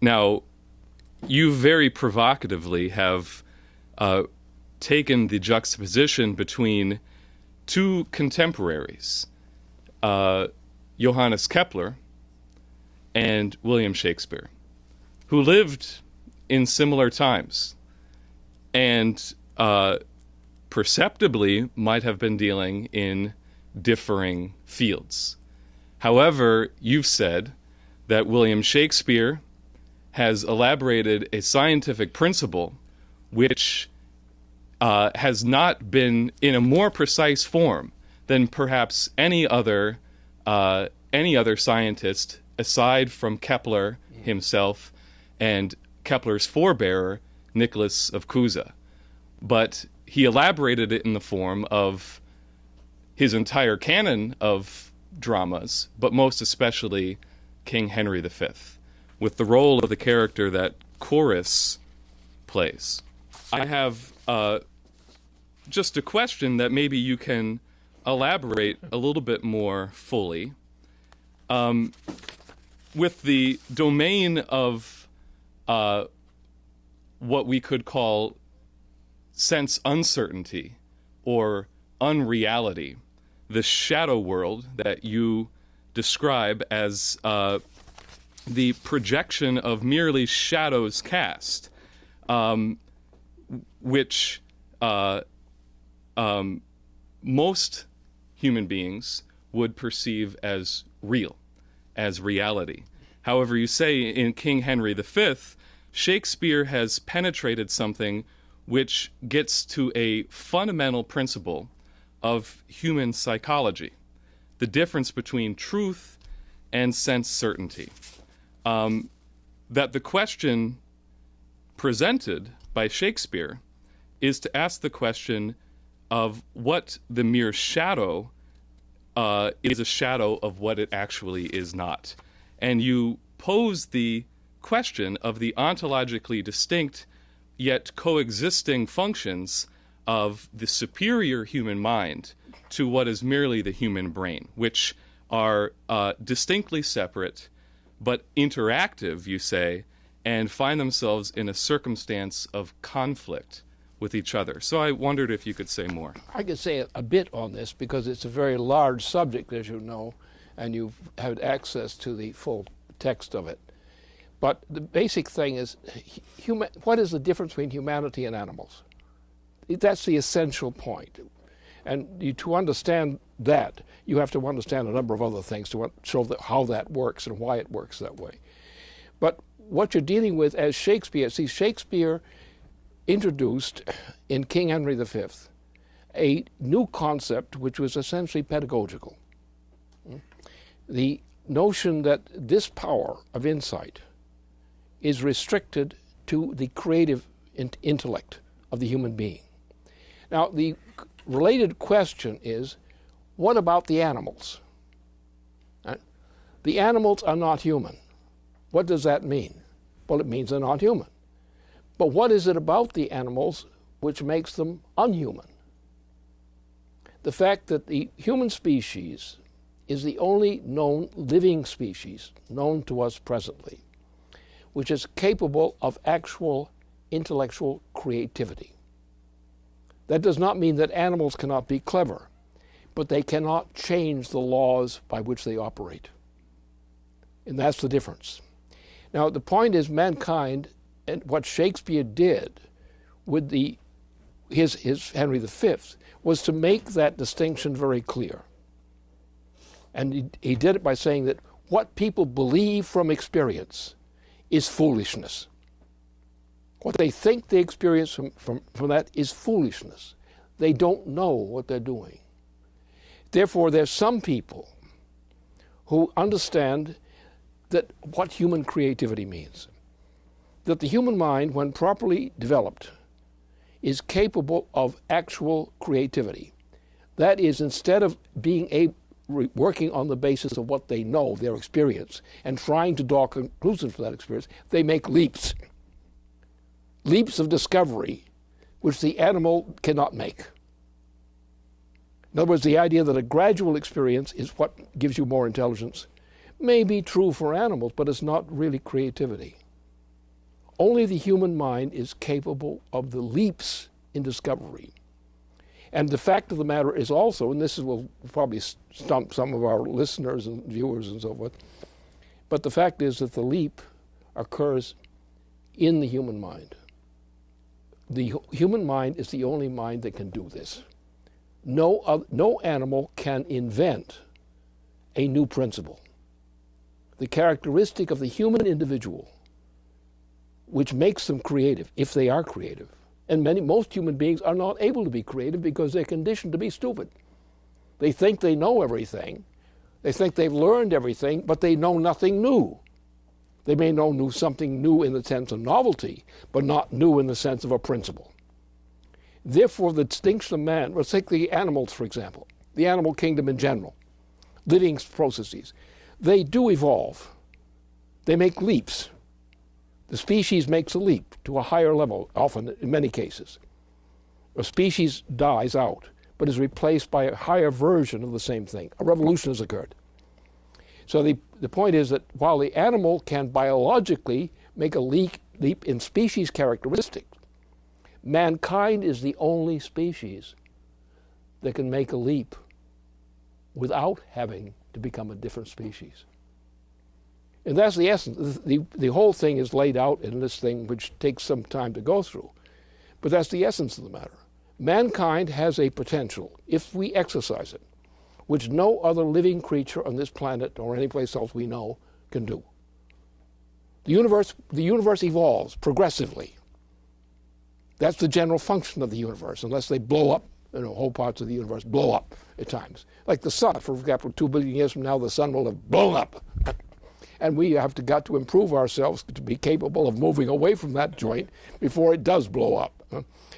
Now, you very provocatively have taken the juxtaposition between two contemporaries, Johannes Kepler and William Shakespeare, who lived in similar times and perceptibly might have been dealing in differing fields. However, you've said that William Shakespeare has elaborated a scientific principle which has not been in a more precise form than perhaps any other scientist aside from Kepler himself and Kepler's forebearer, Nicholas of Cusa. But he elaborated it in the form of his entire canon of dramas, but most especially King Henry V, with the role of the character that Chorus plays. I have just a question that maybe you can elaborate a little bit more fully. With the domain of what we could call sense uncertainty or unreality, the shadow world that you describe as the projection of merely shadows cast, which most human beings would perceive as real, as reality. However, you say in King Henry V, Shakespeare has penetrated something which gets to a fundamental principle of human psychology, the difference between truth and sense certainty. That the question presented by Shakespeare is to ask the question of what the mere shadow is a shadow of what it actually is not. And you pose the question of the ontologically distinct yet coexisting functions of the superior human mind to what is merely the human brain, which are distinctly separate but interactive, you say, and find themselves in a circumstance of conflict with each other. So I wondered if you could say more. I could say a bit on this because it's a very large subject, as you know, and you've had access to the full text of it. But the basic thing is, what is the difference between humanity and animals? That's the essential point. And to understand that, you have to understand a number of other things to show how that works and why it works that way. But what you're dealing with as Shakespeare, see, Shakespeare introduced in King Henry V a new concept which was essentially pedagogical. The notion that this power of insight is restricted to the creative intellect of the human being. Now, the related question is, what about the animals? The animals are not human. What does that mean? Well, it means they're not human. But what is it about the animals which makes them unhuman? The fact that the human species is the only known living species known to us presently, which is capable of actual intellectual creativity. That does not mean that animals cannot be clever, but they cannot change the laws by which they operate. And that's the difference. Now, the point is mankind, and what Shakespeare did with his Henry V was to make that distinction very clear. And he did it by saying that what people believe from experience is foolishness. What they think they experience from that is foolishness. They don't know what they're doing. Therefore, there's some people who understand that what human creativity means. That the human mind, when properly developed, is capable of actual creativity. That is, instead of being working on the basis of what they know, their experience, and trying to draw conclusions from that experience, they make leaps. Leaps of discovery, which the animal cannot make. In other words, the idea that a gradual experience is what gives you more intelligence may be true for animals, but it's not really creativity. only the human mind is capable of the leaps in discovery. And the fact of the matter is also, and this will probably stump some of our listeners and viewers and so forth, but the fact is that the leap occurs in the human mind. The human mind is the only mind that can do this. No animal can invent a new principle. The characteristic of the human individual, which makes them creative, if they are creative, and most human beings are not able to be creative because they're conditioned to be stupid. They think they know everything. They think they've learned everything, but they know nothing new. They may know something new in the sense of novelty, but not new in the sense of a principle. Therefore, the distinction of man, let's take the animals, for example, the animal kingdom in general, living processes. They do evolve. They make leaps. The species makes a leap to a higher level, often in many cases. A species dies out, but is replaced by a higher version of the same thing. A revolution has occurred. So the point is that while the animal can biologically make a leap in species characteristics, mankind is the only species that can make a leap without having to become a different species. And that's the essence. The whole thing is laid out in this thing, which takes some time to go through. But that's the essence of the matter. Mankind has a potential, if we exercise it, which no other living creature on this planet or any place else we know can do. The universe evolves progressively. That's the general function of the universe, unless they blow up. Whole parts of the universe blow up at times. Like the sun, for example, 2 billion years from now, the sun will have blown up. And we have got to improve ourselves to be capable of moving away from that joint before it does blow up.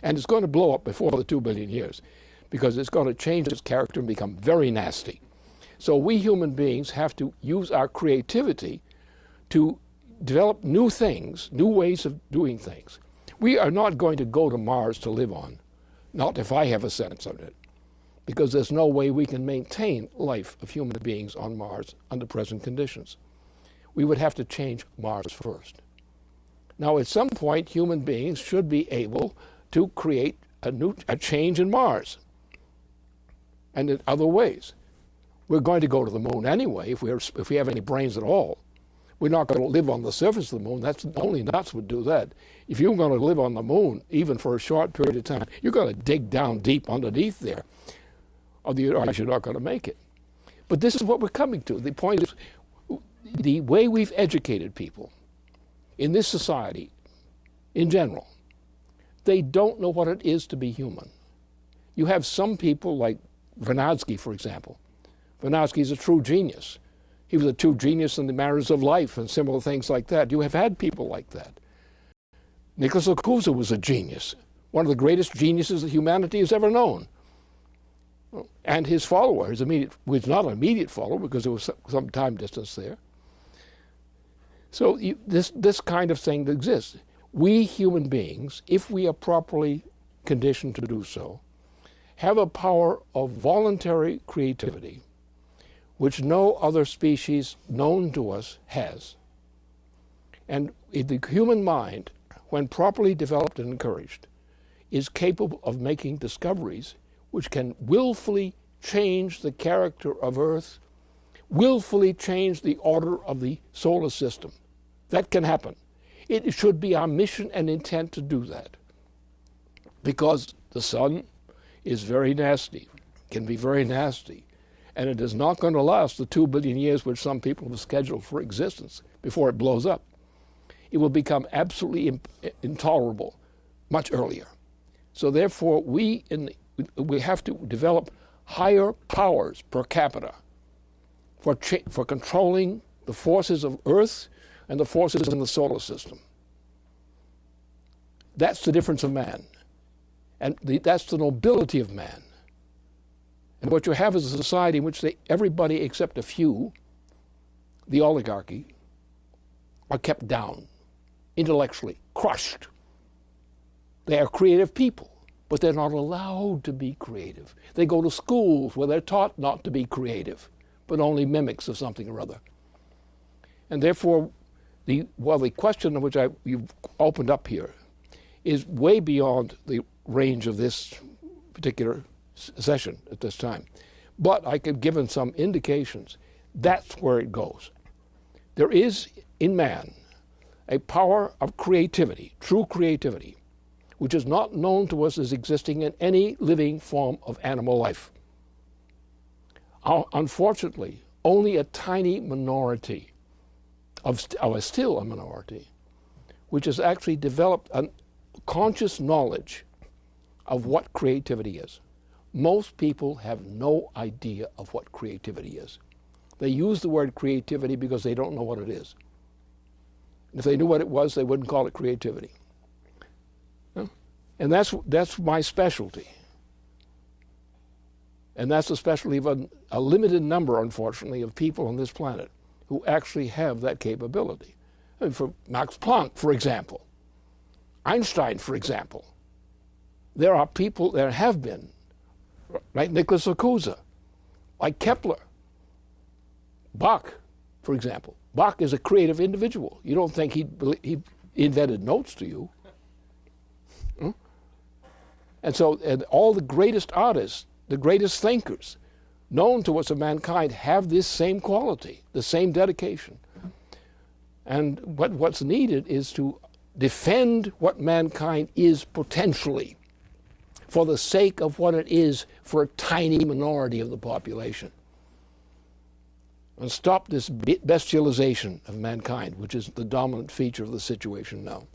And it's going to blow up before the 2 billion years, because it's going to change its character and become very nasty. So we human beings have to use our creativity to develop new things, new ways of doing things. We are not going to go to Mars to live on, not if I have a sense of it, because there's no way we can maintain life of human beings on Mars under present conditions. We would have to change Mars first. Now, at some point, human beings should be able to create a change in Mars and in other ways. We're going to go to the moon anyway if we have any brains at all. We're not going to live on the surface of the moon. That's only nuts would do that. If you're going to live on the moon, even for a short period of time, you're going to dig down deep underneath there, or you're not going to make it. But this is what we're coming to. The point is, the way we've educated people in this society, in general, they don't know what it is to be human. You have some people like Vernadsky, for example. Vernadsky is a true genius. He was a true genius in the matters of life and similar things like that. You have had people like that. Nicholas Cusa was a genius, one of the greatest geniuses that humanity has ever known. And his follower, was not an immediate follower because there was some time distance there. So this kind of thing exists. We human beings, if we are properly conditioned to do so, have a power of voluntary creativity which no other species known to us has. And the human mind, when properly developed and encouraged, is capable of making discoveries which can willfully change the character of Earth, willfully change the order of the solar system. That can happen. It should be our mission and intent to do that, because the sun is very nasty, can be very nasty, and it is not going to last the 2 billion years which some people have scheduled for existence before it blows up. It will become absolutely intolerable much earlier. So therefore, we have to develop higher powers per capita for controlling the forces of Earth and the forces in the solar system. That's the difference of man. And that's the nobility of man. And what you have is a society in which everybody except a few, the oligarchy, are kept down, intellectually crushed. They are creative people, but they're not allowed to be creative. They go to schools where they're taught not to be creative, but only mimics of something or other. And therefore, the question of which you opened up here is way beyond the range of this particular session at this time. But I could give some indications. That's where it goes. There is in man a power of creativity, true creativity, which is not known to us as existing in any living form of animal life. Unfortunately, only a tiny minority, still a minority, which has actually developed a conscious knowledge of what creativity is. Most people have no idea of what creativity is. They use the word creativity because they don't know what it is. If they knew what it was, they wouldn't call it creativity. No? And that's my specialty. And that's the specialty of a limited number, unfortunately, of people on this planet who actually have that capability. I mean, for Max Planck, for example, Einstein, for example, there are people, there have been, right? Nicholas Cusa, like Kepler, Bach, for example. Bach is a creative individual. You don't think he invented notes, do you? Hmm? And so all the greatest artists, the greatest thinkers known to us of mankind have this same quality, the same dedication. And what's needed is to defend what mankind is potentially for the sake of what it is for a tiny minority of the population. And stop this bestialization of mankind, which is the dominant feature of the situation now.